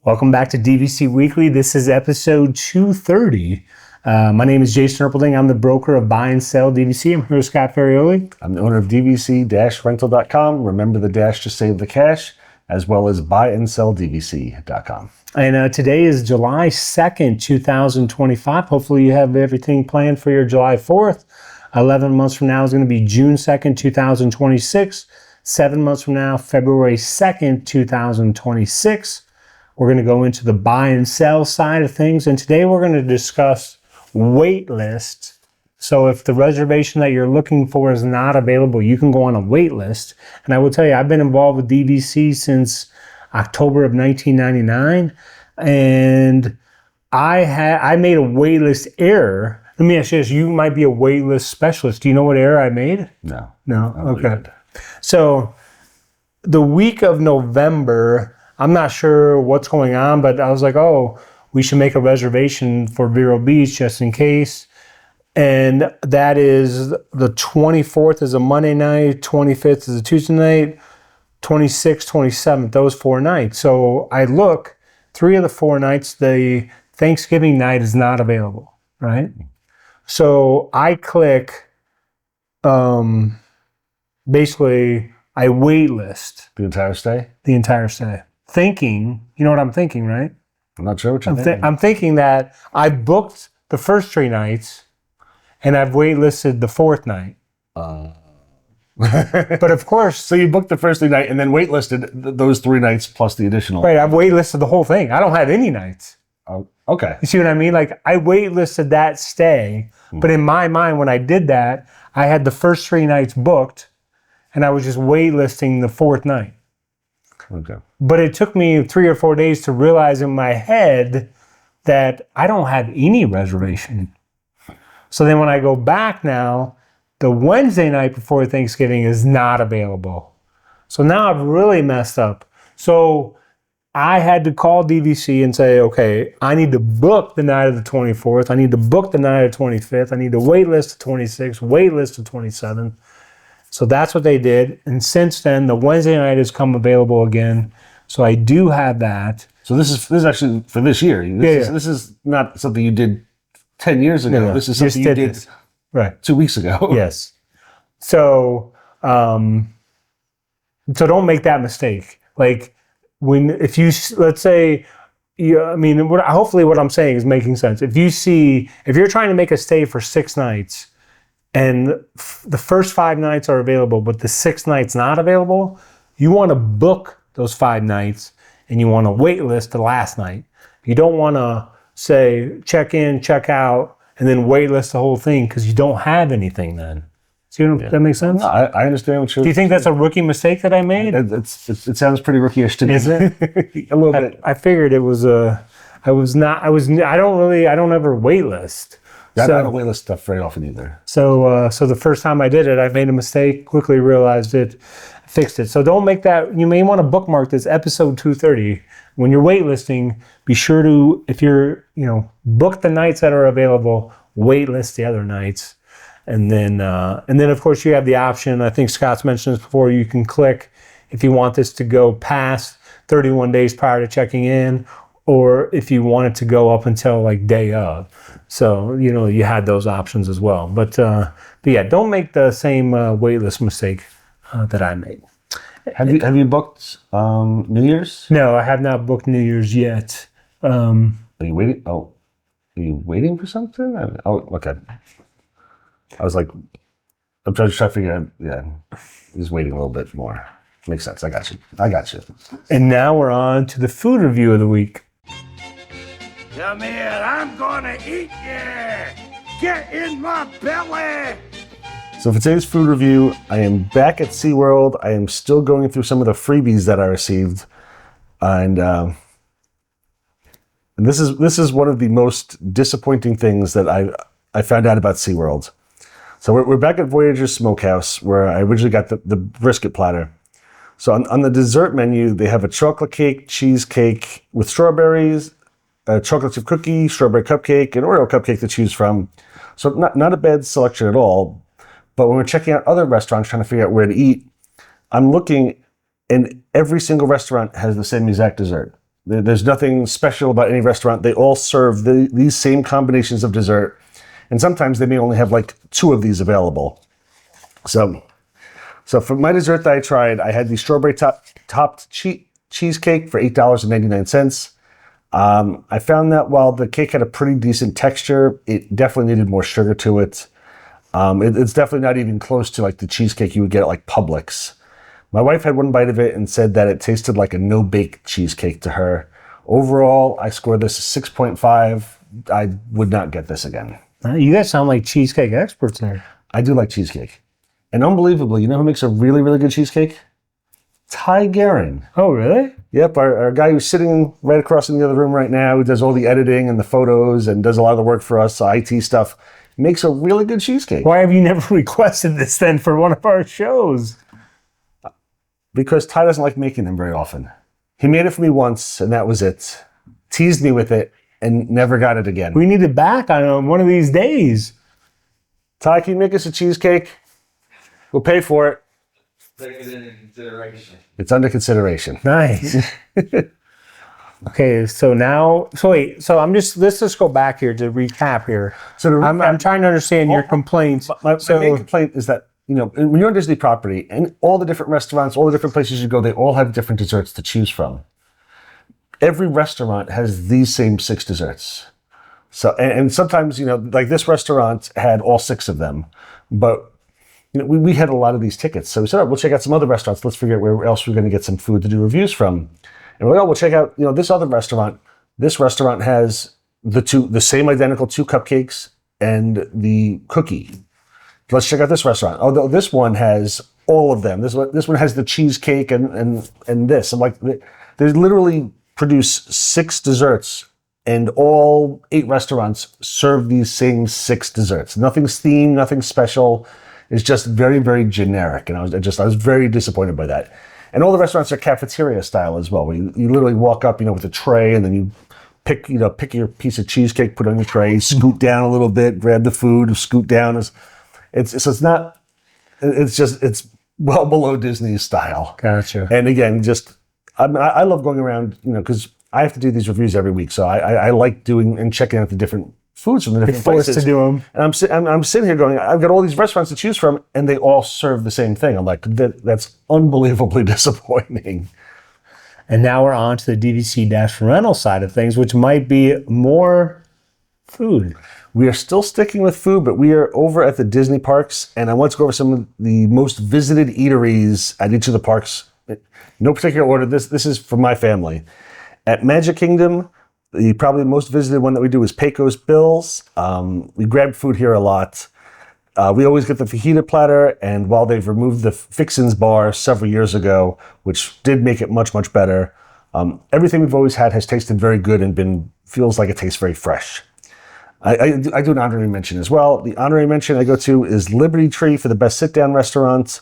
Welcome back to DVC Weekly. This is episode 230. My name is Jason Erpelding. I'm the broker of Buy and Sell DVC. I'm here with Scott Ferrioli. I'm the owner of DVC-Rental.com. Remember the dash to save the cash, as well as buyandsell.dvc.com. And today is July 2nd, 2025. Hopefully you have everything planned for your July 4th. 11 months from now is going to be June 2nd, 2026. 7 months from now, February 2nd, 2026. We're going to go into the buy and sell side of things. And today we're going to discuss waitlist. So if the reservation that you're looking for is not available, you can go on a wait list. And I will tell you, I've been involved with DVC since October of 1999. And I made a wait list error. Let me ask you this. You might be a wait list specialist. Do you know what error I made? No. Okay. So the week of November, I'm not sure what's going on, but I was like, oh, we should make a reservation for Vero Beach just in case. And that is the 24th is a Monday night, 25th is a Tuesday night, 26th, 27th, those 4 nights. So I look, 3 of the 4 nights, the Thanksgiving night is not available, right? So I click, basically, I wait list. The entire stay? The entire stay. Thinking, you know what I'm thinking, right? I'm not sure what you're thinking. I'm thinking that I booked the first 3 nights and I've waitlisted the 4th night. But of course... So you booked the first 3 nights and then waitlisted those 3 nights plus the additional... Right, I've waitlisted the whole thing. I don't have any nights. Oh, okay. You see what I mean? Like, I waitlisted that stay, but in my mind, when I did that, I had the first 3 nights booked and I was just waitlisting the 4th night. Okay. But it took me 3 or 4 days to realize in my head that I don't have any reservation. So then when I go back now, the Wednesday night before Thanksgiving is not available. So now I've really messed up. So I had to call DVC and say, okay, I need to book the night of the 24th. I need to book the night of the 25th. I need to wait list the 26th, wait list the 27th. So that's what they did. And since then, the Wednesday night has come available again. So I do have that. So this is actually for this year. This is not something you did 10 years ago. No, this is something you did right 2 weeks ago. Yes. So, so don't make that mistake. Like if let's say, hopefully what I'm saying is making sense. If you're trying to make a stay for 6 nights, and the first 5 nights are available, but the 6th night's not available, you want to book those 5 nights and you want to wait list the last night. You don't want to say check in, check out, and then wait list the whole thing because you don't have anything then. See if that makes sense? No, I understand what you're... Do you think that's a rookie mistake that I made? It sounds pretty rookie-ish to me. Is it? A little bit. I figured it was I don't ever wait list. I don't waitlist stuff very often either. So the first time I did it, I made a mistake, quickly realized it, fixed it. So don't make that, you may want to bookmark this episode 230. When you're waitlisting, be sure to, if you're, book the nights that are available, waitlist the other nights. And then of course you have the option, I think Scott's mentioned this before, you can click if you want this to go past 31 days prior to checking in, or if you want it to go up until like day of. So, you had those options as well. But yeah, don't make the same waitlist mistake that I made. Have you booked New Year's? No, I have not booked New Year's yet. Are you waiting? Oh, are you waiting for something? Oh, okay. I was like, I'm trying to figure out, he's waiting a little bit more. Makes sense. I got you. And now we're on to the food review of the week. Come here, I'm gonna eat you! Get in my belly! So for today's food review, I am back at SeaWorld. I am still going through some of the freebies that I received. And this is one of the most disappointing things that I found out about SeaWorld. So we're back at Voyager's Smokehouse, where I originally got the brisket platter. So on the dessert menu, they have a chocolate cake, cheesecake with strawberries, a chocolate chip cookie, strawberry cupcake, and Oreo cupcake to choose from. So not a bad selection at all. But when we're checking out other restaurants, trying to figure out where to eat, I'm looking, and every single restaurant has the same exact dessert. There's nothing special about any restaurant. They all serve these same combinations of dessert. And sometimes they may only have like 2 of these available. So for my dessert that I tried, I had the strawberry topped cheesecake for $8.99. I found that while the cake had a pretty decent texture, it definitely needed more sugar to it. It's definitely not even close to like the cheesecake you would get at like Publix. My wife had one bite of it and said that it tasted like a no-bake cheesecake to her. Overall, I scored this a 6.5. I would not get this again. You guys sound like cheesecake experts there. I do like cheesecake. And unbelievably, you know who makes a really, really good cheesecake? Ty Guerin. Oh, really? Yep, our guy who's sitting right across in the other room right now, who does all the editing and the photos and does a lot of the work for us, IT stuff, makes a really good cheesecake. Why have you never requested this then for one of our shows? Because Ty doesn't like making them very often. He made it for me once, and that was it. Teased me with it, and never got it again. We need it back on one of these days. Ty, can you make us a cheesecake? We'll pay for it. Take it into consideration. It's under consideration. Nice. Okay, so let's just go back here to recap here. So I'm trying to understand your complaints. My main complaint is that, you know, when you're on Disney property and all the different restaurants, all the different places you go, they all have different desserts to choose from. Every restaurant has these same 6 desserts. So, and sometimes, you know, like this restaurant had all 6 of them, but you know, we had a lot of these tickets. So we said, all right, we'll check out some other restaurants. Let's figure out where else we're going to get some food to do reviews from. And we're like, oh, we'll check out, you know, this other restaurant. This restaurant has the same identical 2 cupcakes and the cookie. Let's check out this restaurant. Although this one has all of them. This one has the cheesecake and this. I'm like, they literally produce 6 desserts, and all 8 restaurants serve these same 6 desserts. Nothing's themed, nothing special. It's just very, very generic. And I was very disappointed by that. And all the restaurants are cafeteria style as well, where you literally walk up, you know, with a tray, and then you pick your piece of cheesecake, put it on your tray, scoot down a little bit, grab the food, scoot down. It's well below Disney's style. Gotcha. And again, I love going around, you know, because I have to do these reviews every week, so I like doing and checking out the different foods from the different places. To do them. And I'm sitting here going, I've got all these restaurants to choose from, and they all serve the same thing. I'm like, that's unbelievably disappointing. And now we're on to the DVC-rental side of things, which might be more food. We are still sticking with food, but we are over at the Disney parks, and I want to go over some of the most visited eateries at each of the parks. No particular order. This is for my family. At Magic Kingdom, the probably most visited one that we do is Pecos Bill's. We grab food here a lot. We always get the fajita platter, and while they've removed the Fixins bar several years ago, which did make it much, much better, everything we've always had has tasted very good and feels like it tastes very fresh. I do an honorary mention as well. The honorary mention I go to is Liberty Tree for the best sit-down restaurant.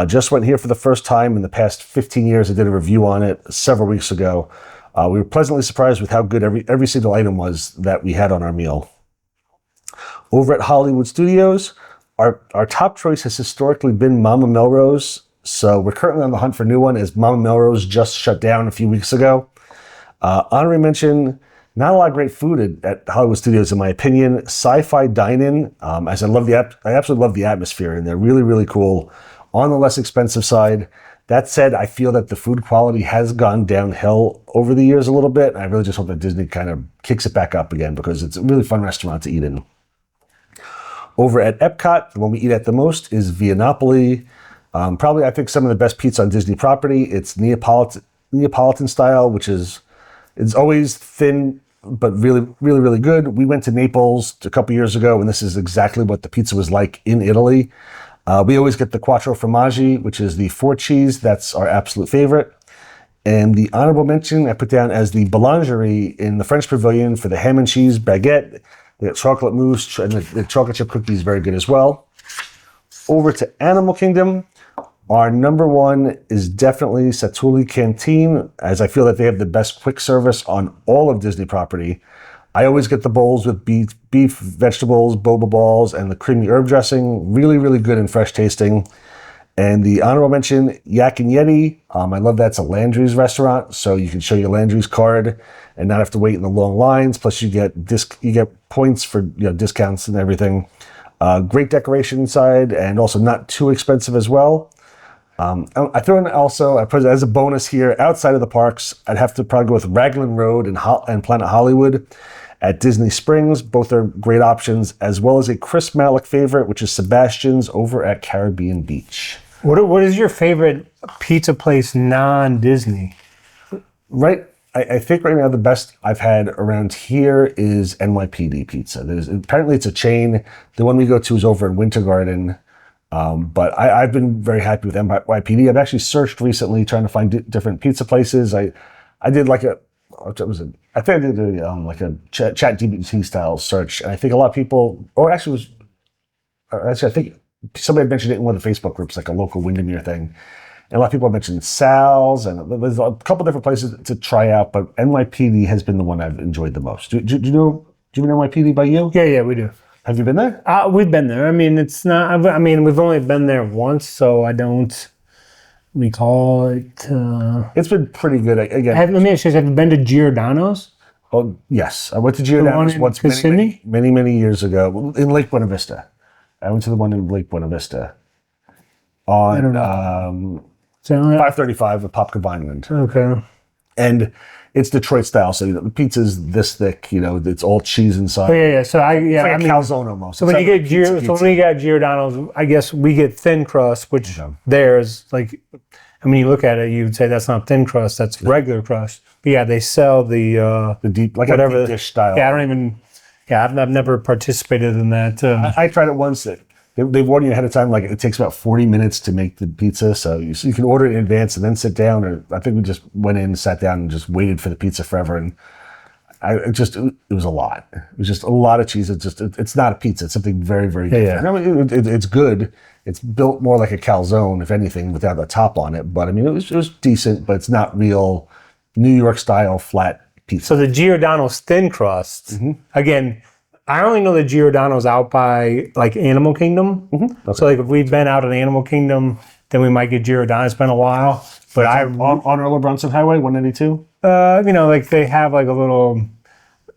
Just went here for the first time in the past 15 years. I did a review on it several weeks ago. We were pleasantly surprised with how good every single item was that we had on our meal. Over at Hollywood Studios, our top choice has historically been Mama Melrose. So we're currently on the hunt for a new one, as Mama Melrose just shut down a few weeks ago. Honorary mention, not a lot of great food at Hollywood Studios, in my opinion. Sci-fi dine-in, as I absolutely love the atmosphere, and they're really, really cool. On the less expensive side. That said, I feel that the food quality has gone downhill over the years a little bit. I really just hope that Disney kind of kicks it back up again, because it's a really fun restaurant to eat in. Over at Epcot, the one we eat at the most is Via Napoli. Probably, I think, some of the best pizza on Disney property. It's Neapolitan style, which it's always thin, but really, really, really good. We went to Naples a couple years ago, and this is exactly what the pizza was like in Italy. We always get the Quattro Formaggi, which is the 4 cheese. That's our absolute favorite. And the honorable mention I put down as the boulangerie in the French Pavilion for the ham and cheese baguette, the chocolate mousse, and the chocolate chip cookie is very good as well. Over to Animal Kingdom, our number one is definitely Satuli Canteen, as I feel that they have the best quick service on all of Disney property. I always get the bowls with beef, vegetables, boba balls, and the creamy herb dressing. Really, really good and fresh tasting. And the honorable mention, Yak and Yeti. I love that. It's a Landry's restaurant, so you can show your Landry's card and not have to wait in the long lines. Plus, you get points for discounts and everything. Great decoration inside, and also not too expensive as well. I throw in also, I put as a bonus here, outside of the parks, I'd have to probably go with Raglan Road and Planet Hollywood at Disney Springs. Both are great options, as well as a Chris Malick favorite, which is Sebastian's over at Caribbean Beach. What is your favorite pizza place non-Disney? Right, I think right now the best I've had around here is NYPD Pizza. Apparently it's a chain. The one we go to is over in Winter Garden. But I've been very happy with NYPD. I've actually searched recently trying to find different pizza places. I did like a chat DVC style search, and I think a lot of people, I think somebody mentioned it in one of the Facebook groups, like a local Windermere thing. And a lot of people have mentioned Sal's, and there's a couple different places to try out, but NYPD has been the one I've enjoyed the most. Do you know NYPD by you? Yeah, we do. Have you been there? We've been there. I mean, it's not. I mean, we've only been there once, so I don't recall it. It's been pretty good. Again, let me ask you: have you been to Giordano's? Oh yes, I went to Giordano's once many years ago in Lake Buena Vista. I went to the one in Lake Buena Vista on 535 of Popka Vineland. Okay. And it's Detroit style, so the pizza's this thick. it's all cheese inside. Oh yeah. So I mean, calzone almost. So when you get Giordano's, I guess we get thin crust, which theirs like. I mean, you look at it, you'd say that's not thin crust, that's regular crust. But yeah, they sell the deep, like whatever a deep dish style. Yeah, I don't even. Yeah, I've never participated in that. I tried it once. They warn you ahead of time, like it takes about 40 minutes to make the pizza, so you can order it in advance and then sit down. Or I think we just went in, sat down, and just waited for the pizza forever. And it was a lot. It was just a lot of cheese. It's not a pizza. It's something very, very different. Yeah. I mean, it's good. It's built more like a calzone, if anything, without a top on it. But I mean, it was decent, but it's not real New York style flat pizza. So the Giordano's thin crust, again, I only know that Giordano's out by like Animal Kingdom. Okay. So like if we've been out at Animal Kingdom, then we might get Giordano's. It's been a while. But on Earl Bronson Highway, 192? Like they have like a little,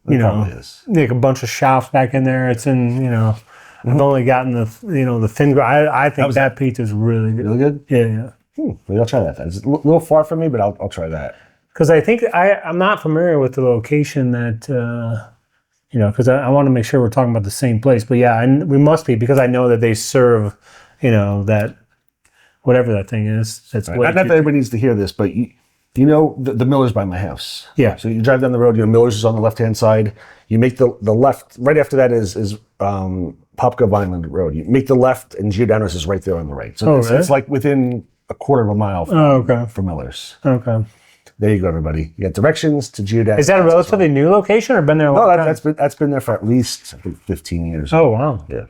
like a bunch of shops back in there. It's in, I've only gotten the thin. I think that pizza is really good. Really good? Yeah. Maybe I'll try that. It's a little far from me, but I'll try that. Because I think I'm not familiar with the location that, because I want to make sure we're talking about the same place. But yeah, we must be, because I know that they serve, that whatever that thing is. That's right. Not that everybody needs to hear this, but the Miller's by my house. Yeah. So you drive down the road, Miller's is on the left-hand side. You make the left, right after that is Popka Vineland Road. You make the left, and Giordano's is right there on the right. So it's like within a quarter of a mile from Miller's. Okay. There you go, everybody. You got directions to Giordano's. Is that a relatively new location, or been there a long time? That's been there for at least, I think, 15 years. Oh, wow. Yeah.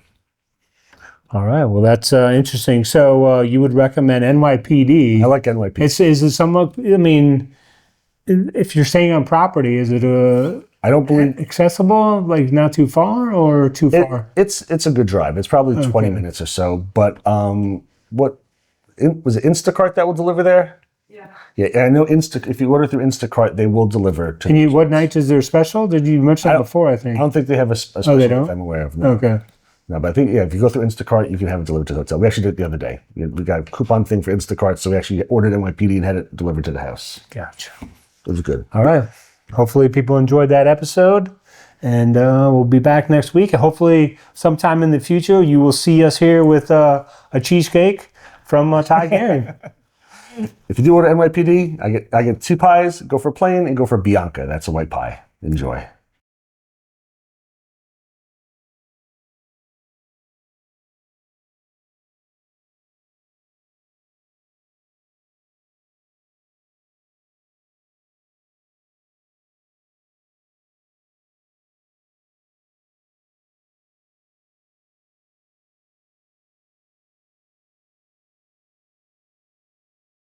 All right. Well, that's interesting. So you would recommend NYPD. I like NYPD. Is it somewhat, I mean, if you're staying on property, is it I don't believe accessible, like not too far or too far? It's a good drive. It's probably 20 minutes or so. But was it Instacart that will deliver there? Yeah, I know if you order through Instacart, they will deliver. What nights is there special? Did you mention that before, I think? I don't think they have a special they don't? that I'm aware of. No. Okay. No, but I think, if you go through Instacart, you can have it delivered to the hotel. We actually did it the other day. We got a coupon thing for Instacart, so we actually ordered NYPD and had it delivered to the house. Gotcha. It was good. All right. Hopefully people enjoyed that episode, and we'll be back next week. Hopefully sometime in the future, you will see us here with a cheesecake from Thai Herring. If you do order NYPD, I get 2 pies, go for plain, and go for Bianca. That's a white pie. Enjoy.